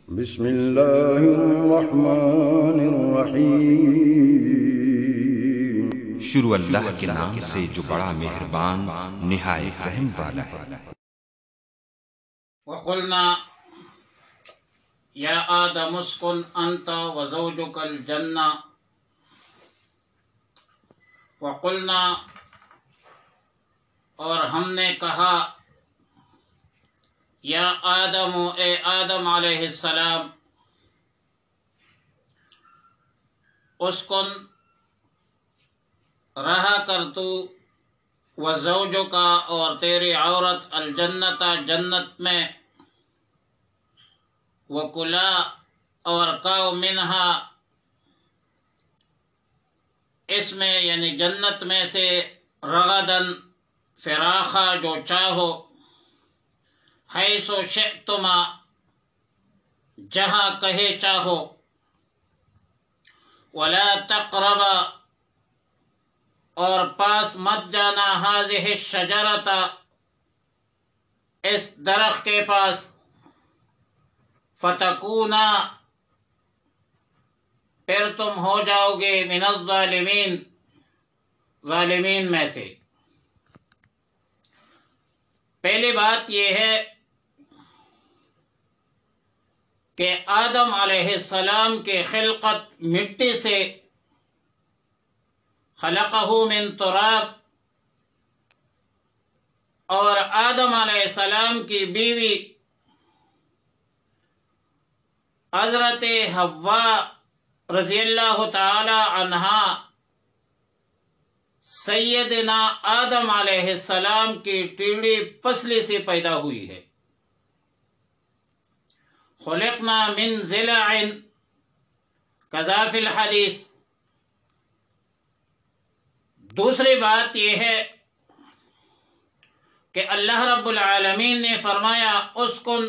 بسم اللہ الرحمن الرحیم۔ شروع اللہ کے نام سے جو بڑا مہربان نہایت رحم والا ہے۔ وقلنا یا آدم اسکن انت وزوجک الجنہ، وقلنا اور ہم نے کہا، یا آدم اے آدم علیہ السلام، اسکن رہا کر تو، وزوجک اور تیری عورت، الجنت جنت میں، وکلا اور کھاؤ منہا اس میں یعنی جنت میں سے، رغدن فراخا جو چاہو، حیث شئتما جہاں کہے چاہو، ولا تقربا اور پاس مت جانا، ہذہ الشجرۃ اس درخت کے پاس، فتکونا پھر تم ہو جاؤ گے، من الظالمین ظالمین میں سے۔ پہلی بات یہ ہے کہ آدم علیہ السلام کے خلقت مٹی سے، خلقہ من تراب، اور آدم علیہ السلام کی بیوی حضرت حوا رضی اللہ تعالی عنہا سیدنا آدم علیہ السلام کی ٹیڑھی پسلی سے پیدا ہوئی ہے۔ خلقنا من ضلع کذا فی الحدیث۔ دوسری بات یہ ہے کہ اللہ رب العالمین نے فرمایا، اسکن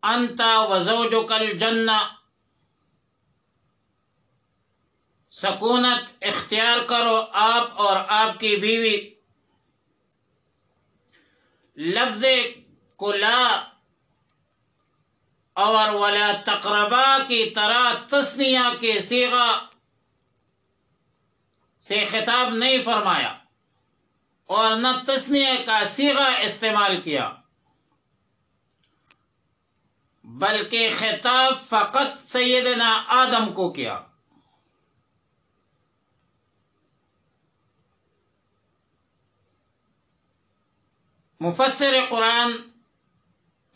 انت وزوجک الجنہ، سکونت اختیار کرو آپ اور آپ کی بیوی۔ لفظ کلا اور ولا تقربا کی طرح تثنیہ کے صیغہ سے خطاب نہیں فرمایا اور نہ تثنیہ کا صیغہ استعمال کیا، بلکہ خطاب فقط سیدنا آدم کو کیا۔ مفسر قرآن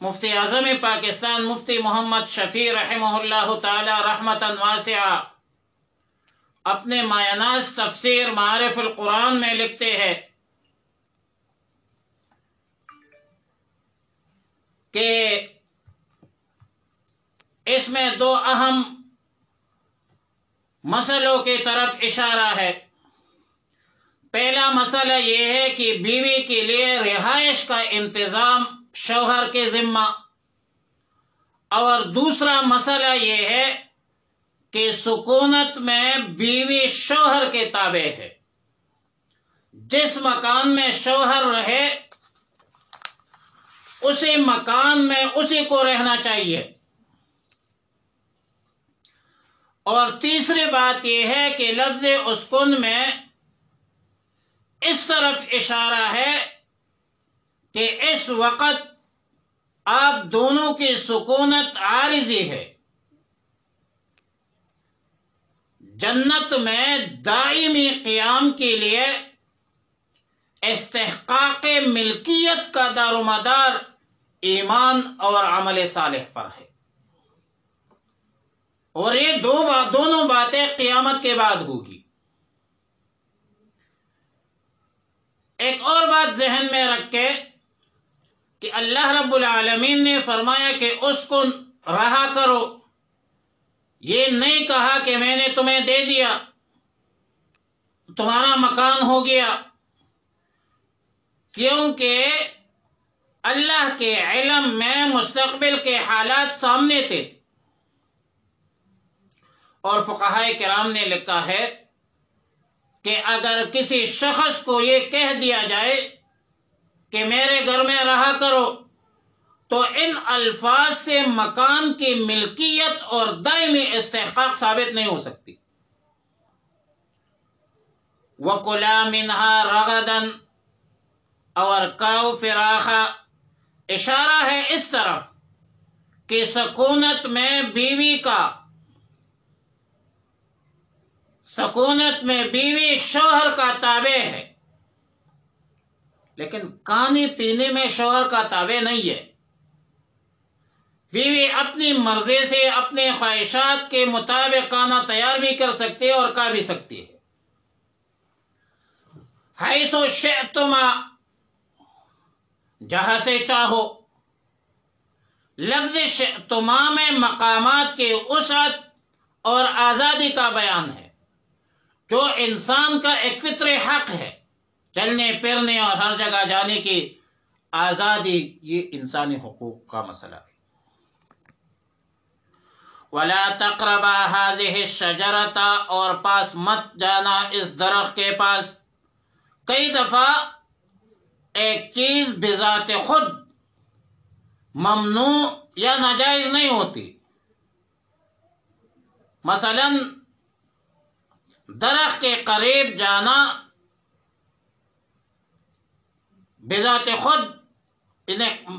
مفتی اعظم پاکستان مفتی محمد شفیع رحمہ اللہ تعالی رحمتا واسعہ اپنے مایہ-ناز تفسیر معارف القرآن میں لکھتے ہیں کہ اس میں دو اہم مسئلوں کی طرف اشارہ ہے۔ پہلا مسئلہ یہ ہے کہ بیوی کے لیے رہائش کا انتظام شوہر کے ذمہ، اور دوسرا مسئلہ یہ ہے کہ سکونت میں بیوی شوہر کے تابع ہے۔ جس مکان میں شوہر رہے اسی مکان میں اسی کو رہنا چاہیے۔ اور تیسری بات یہ ہے کہ لفظ اسکن میں اس طرف اشارہ ہے کہ اس وقت آپ دونوں کی سکونت عارضی ہے۔ جنت میں دائمی قیام کے لیے استحقاق ملکیت کا دار و مدار ایمان اور عمل صالح پر ہے، اور یہ دونوں باتیں قیامت کے بعد ہوگی۔ ایک اور بات ذہن میں رکھ کے کہ اللہ رب العالمین نے فرمایا کہ اسکن رہا کرو، یہ نہیں کہا کہ میں نے تمہیں دے دیا تمہارا مکان ہو گیا، کیونکہ اللہ کے علم میں مستقبل کے حالات سامنے تھے، اور فقہاء کرام نے لکھا ہے کہ اگر کسی شخص کو یہ کہہ دیا جائے کہ میرے گھر میں رہا کرو، تو ان الفاظ سے مکان کی ملکیت اور دائمی استحقاق ثابت نہیں ہو سکتی. وَكُلَا مِنْهَا رَغَدًا اور کاؤ فراخا، اشارہ ہے اس طرف کہ سکونت میں بیوی شوہر کا تابع ہے، لیکن کھانے پینے میں شوہر کا تابع نہیں ہے. بیوی اپنی مرضی سے اپنے خواہشات کے مطابق کھانا تیار بھی کر سکتی ہے اور کھا بھی سکتی ہے. حیث شئتما، جہاں سے چاہو. لفظ شئتما میں مقامات کی وسعت اور آزادی کا بیان ہے، جو انسان کا ایک فطری حق ہے. چلنے پھرنے اور ہر جگہ جانے کی آزادی یہ انسانی حقوق کا مسئلہ ہے. وَلَا تَقْرَبَا هَذِهِ الشَّجَرَةَ اور پاس مت جانا اس درخت کے پاس. کئی دفعہ ایک چیز بذات خود ممنوع یا ناجائز نہیں ہوتی. مثلا درخت کے قریب جانا بذات خود،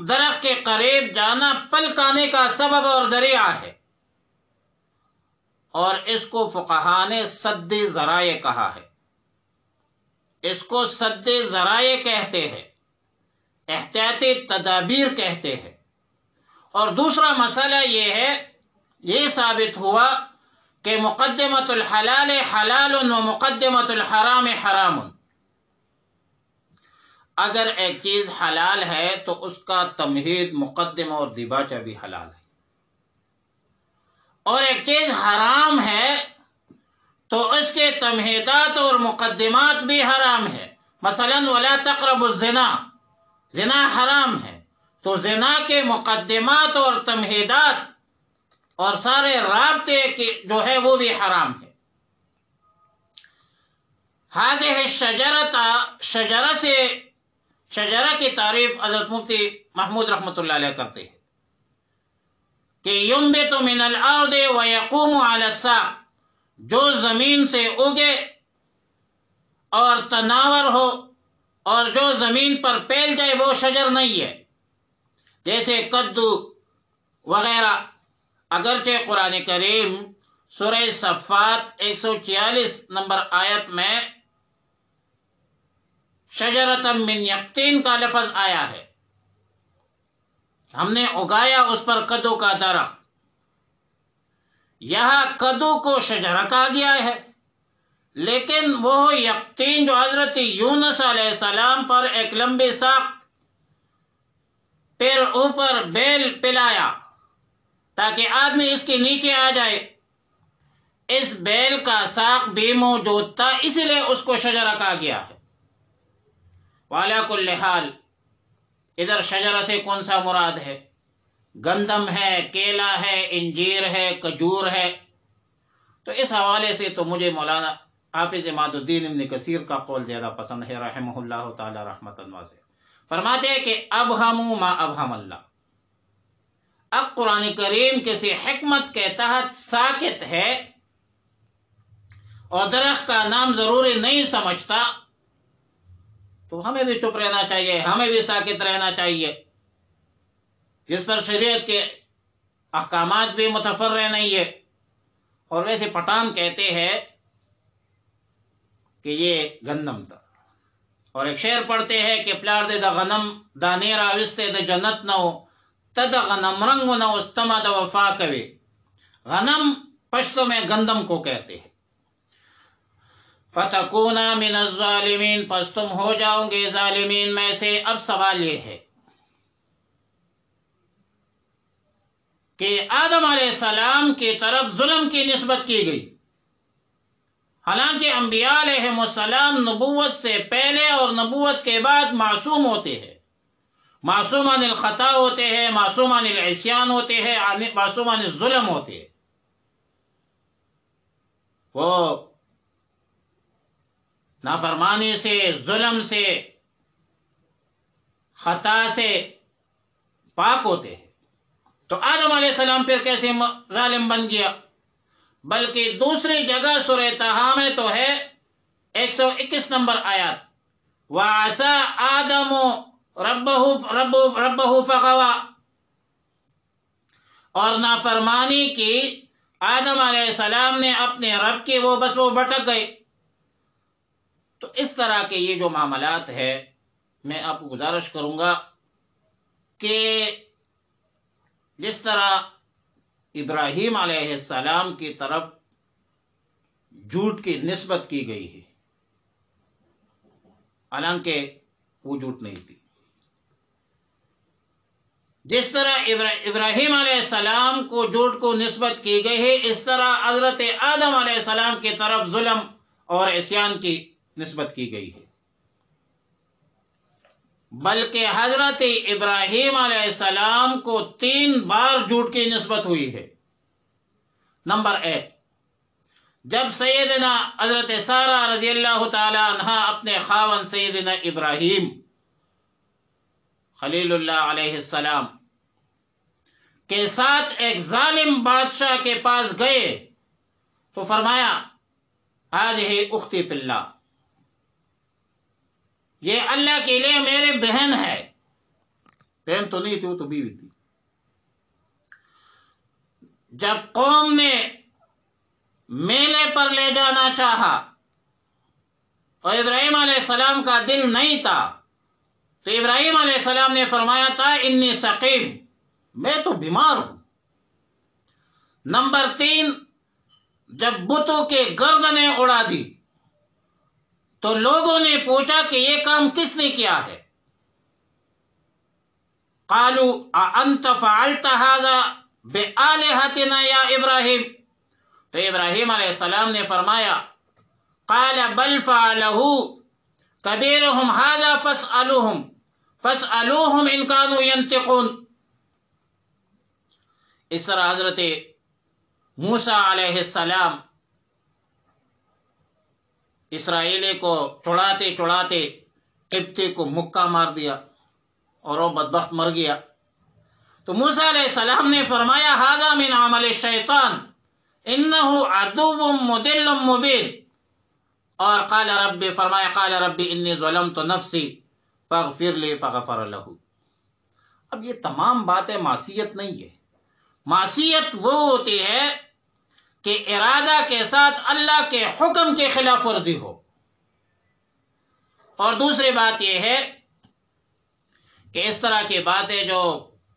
درخت کے قریب جانا پلکانے کا سبب اور ذریعہ ہے، اور اس کو فقہاء نے سد ذرائع کہا ہے. اس کو سد ذرائع کہتے ہیں، احتیاطی تدابیر کہتے ہیں. اور دوسرا مسئلہ یہ ثابت ہوا کہ مقدمۃ الحلال حلال و مقدمۃ الحرام حرام. اگر ایک چیز حلال ہے تو اس کا تمہید، مقدمہ اور دیباچہ بھی حلال ہے، اور ایک چیز حرام ہے تو اس کے تمہیدات اور مقدمات بھی حرام ہے. مثلا وَلَا تَقْرَبُوا الزِّنَا، زنا حرام ہے تو زنا کے مقدمات اور تمہیدات اور سارے رابطے کی جو ہے وہ بھی حرام ہے. هذه الشجرة شجرہ کی تعریف حضرت مفتی محمود رحمۃ اللہ علیہ کرتے ہیں کہ ينبت من الارض ويقوم على الساق، جو زمین سے اگے اور تناور ہو اور جو زمین پر پھیل جائے وہ شجر نہیں ہے، جیسے کدو وغیرہ. اگرچہ قرآن کریم سورہ صفات 146 نمبر آیت میں شجرۃ من یقطین کا لفظ آیا ہے، ہم نے اگایا اس پر کدو کا درخت. یہاں کدو کو شجرہ کہا گیا ہے، لیکن وہ یقطین جو حضرت یونس علیہ السلام پر ایک لمبی ساخت پھر اوپر بیل پلایا تاکہ آدمی اس کے نیچے آ جائے، اس بیل کا ساق بھی موجود تھا، اسی لیے اس کو شجرہ کہا گیا ہے. وعلیٰ کل حال ادھر شجرہ سے کون سا مراد ہے؟ گندم ہے، کیلا ہے، انجیر ہے، کھجور ہے. تو اس حوالے سے تو مجھے مولانا حافظ عماد الدین ابن کثیر کا قول زیادہ پسند ہے رحمہ اللہ تعالی رحمۃ واسعہ. فرماتے ہیں کہ ابہموا ما ابہم اللہ. اب قرآن کریم کسی حکمت کے تحت ساکت ہے اور درخت کا نام ضروری نہیں سمجھتا، تو ہمیں بھی چپ رہنا چاہیے، ہمیں بھی ساکت رہنا چاہیے. جس پر شریعت کے احکامات بھی متفرع نہیں ہے. اور ویسے پٹھان کہتے ہیں کہ یہ گندم تھا، اور ایک شعر پڑھتے ہیں کہ پلار دے دا غنم دانیرا وستے دا جنت نو تد غنم رنگ نو استما دا وفا کوي. غنم پشتو میں گندم کو کہتے ہیں. فتکونا من الظالمین، پس تم ہو جاؤ گے ظالمین میں سے. اب سوال یہ ہے کہ آدم علیہ السلام کی طرف ظلم کی نسبت کی گئی، حالانکہ انبیاء علیہم السلام نبوت سے پہلے اور نبوت کے بعد معصوم ہوتے ہیں، معصوم عن الخطا ہوتے ہیں، معصوم عن العصیان ہوتے ہیں، معصوم عن الظلم ہوتے ہیں. وہ نافرمانی سے، ظلم سے، خطا سے پاک ہوتے ہیں، تو آدم علیہ السلام پھر کیسے ظالم بن گیا؟ بلکہ دوسری جگہ سورہ طٰہٰ میں تو ہے 121 نمبر آیات، وَعَصَىٰ آدَمُ رَبَّهُ فَغَوَىٰ، اور نافرمانی کی آدم علیہ السلام نے اپنے رب کی، وہ بھٹک گئے۔ تو اس طرح کے یہ جو معاملات ہے، میں آپ کو گزارش کروں گا کہ جس طرح ابراہیم علیہ السلام کی طرف جھوٹ کی نسبت کی گئی ہے، حالانکہ وہ جھوٹ نہیں تھی، جس طرح ابراہیم علیہ السلام کو جھوٹ کو نسبت کی گئی ہے، اس طرح حضرت آدم علیہ السلام کی طرف ظلم اور عصیان کی نسبت کی گئی ہے، بلکہ حضرت ابراہیم علیہ السلام کو 3 بار جھوٹ کی نسبت ہوئی ہے۔ نمبر 1، جب سیدنا حضرت سارہ رضی اللہ تعالی عنہ اپنے خاوند سیدنا ابراہیم خلیل اللہ علیہ السلام کے ساتھ ایک ظالم بادشاہ کے پاس گئے تو فرمایا ہذہ اختی فی اللہ، یہ اللہ کے لیے میری بہن ہے۔ بہن تو نہیں تھی، وہ تو بیوی تھی۔ جب قوم نے میلے پر لے جانا چاہا اور ابراہیم علیہ السلام کا دل نہیں تھا، تو ابراہیم علیہ السلام نے فرمایا تھا انی سقیم، میں تو بیمار ہوں۔ نمبر 3، جب بتوں کے گردنیں اڑا دی تو لوگوں نے پوچھا کہ یہ کام کس نے کیا ہے؟ قالوا اانت فعلت هذا بآلهتنا یا ابراہیم، تو ابراہیم علیہ السلام نے فرمایا قال بل فعله کبیرهم هذا فاسألوهم ان كانوا ينطقون۔ اس طرح حضرت موسیٰ علیہ السلام اسرائیلی کو چڑھاتے چڑھاتے قبطی کو مکہ مار دیا اور وہ بدبخت مر گیا، تو موسیٰ علیہ السلام نے فرمایا ھذا من عمل الشیطان انہ عدو مضل مبین، اور فرمایا قال رب انی ظلمت نفسی فاغفر لی فغفر لہ۔ اب یہ تمام باتیں معصیت نہیں ہے۔ معصیت وہ ہوتی ہے کہ ارادہ کے ساتھ اللہ کے حکم کی خلاف ورزی ہو، اور دوسری بات یہ ہے کہ اس طرح کی باتیں جو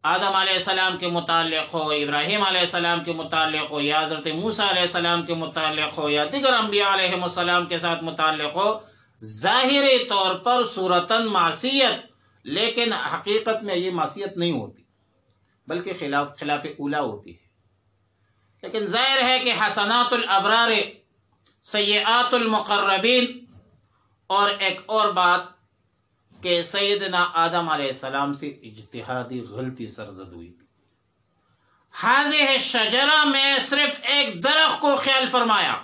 آدم علیہ السلام کے متعلق ہو، ابراہیم علیہ السلام کے متعلق ہو، یا حضرت موسیٰ علیہ السلام کے متعلق ہو، یا دیگر انبیاء علیہ السلام کے ساتھ متعلق ہو، ظاہری طور پر صورتاً معصیت، لیکن حقیقت میں یہ معصیت نہیں ہوتی، بلکہ خلاف اولا ہوتی ہے۔ لیکن ظاہر ہے کہ حسنات الابرار سیئات المقربین، اور ایک اور بات کہ سیدنا آدم علیہ السلام سے اجتہادی غلطی سرزد ہوئی تھی۔ ہذہ الشجرہ میں صرف ایک درخت کو خیال فرمایا،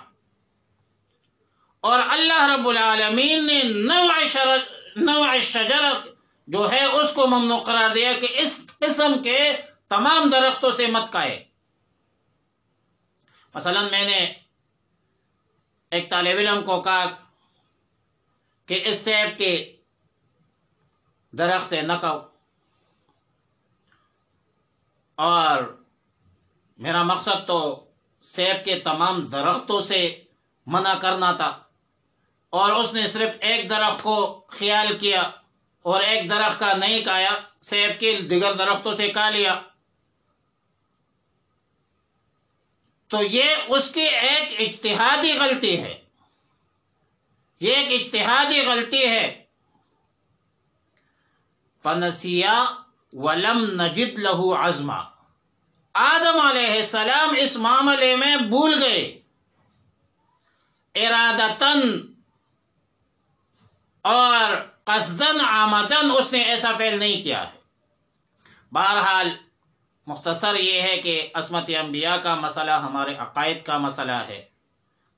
اور اللہ رب العالمین نے نوع الشجرہ جو ہے اس کو ممنوع قرار دیا کہ اس قسم کے تمام درختوں سے مت کھائے۔ مثلا میں نے ایک طالب علم کو کہا کہ اس سیب کے درخت سے نہ کھاؤ، اور میرا مقصد تو سیب کے تمام درختوں سے منع کرنا تھا، اور اس نے صرف ایک درخت کو خیال کیا اور ایک درخت کا نہیں کھایا، سیب کے دیگر درختوں سے کھا لیا، تو یہ اس کی ایک اجتہادی غلطی ہے، یہ ایک اجتہادی غلطی ہے۔ فَنَسِيَا وَلَمْ نَجِدْ لَهُ عَزْمًا، آدم علیہ السلام اس معاملے میں بھول گئے، ارادتاً اور قصداً عامداً اس نے ایسا فعل نہیں کیا ہے۔ بہرحال مختصر یہ ہے کہ عصمت انبیاء کا مسئلہ ہمارے عقائد کا مسئلہ ہے۔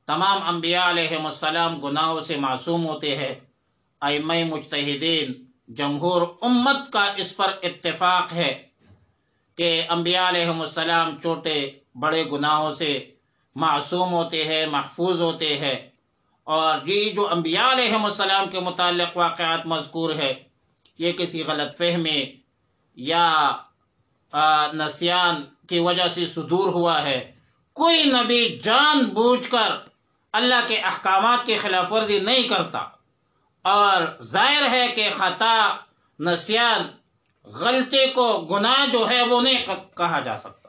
تمام انبیاء علیہ السلام گناہوں سے معصوم ہوتے ہیں۔ ائمہ مجتہدین، جمہور امت کا اس پر اتفاق ہے کہ انبیاء علیہ السلام چھوٹے بڑے گناہوں سے معصوم ہوتے ہیں، محفوظ ہوتے ہیں، اور یہ جو انبیاء علیہ السلام کے متعلق واقعات مذکور ہے یہ کسی غلط فہمی یا نسیان کی وجہ سے صدور ہوا ہے۔ کوئی نبی جان بوجھ کر اللہ کے احکامات کی خلاف ورزی نہیں کرتا، اور ظاہر ہے کہ خطا، نسیان، غلطی کو گناہ جو ہے وہ نہیں کہا جا سکتا۔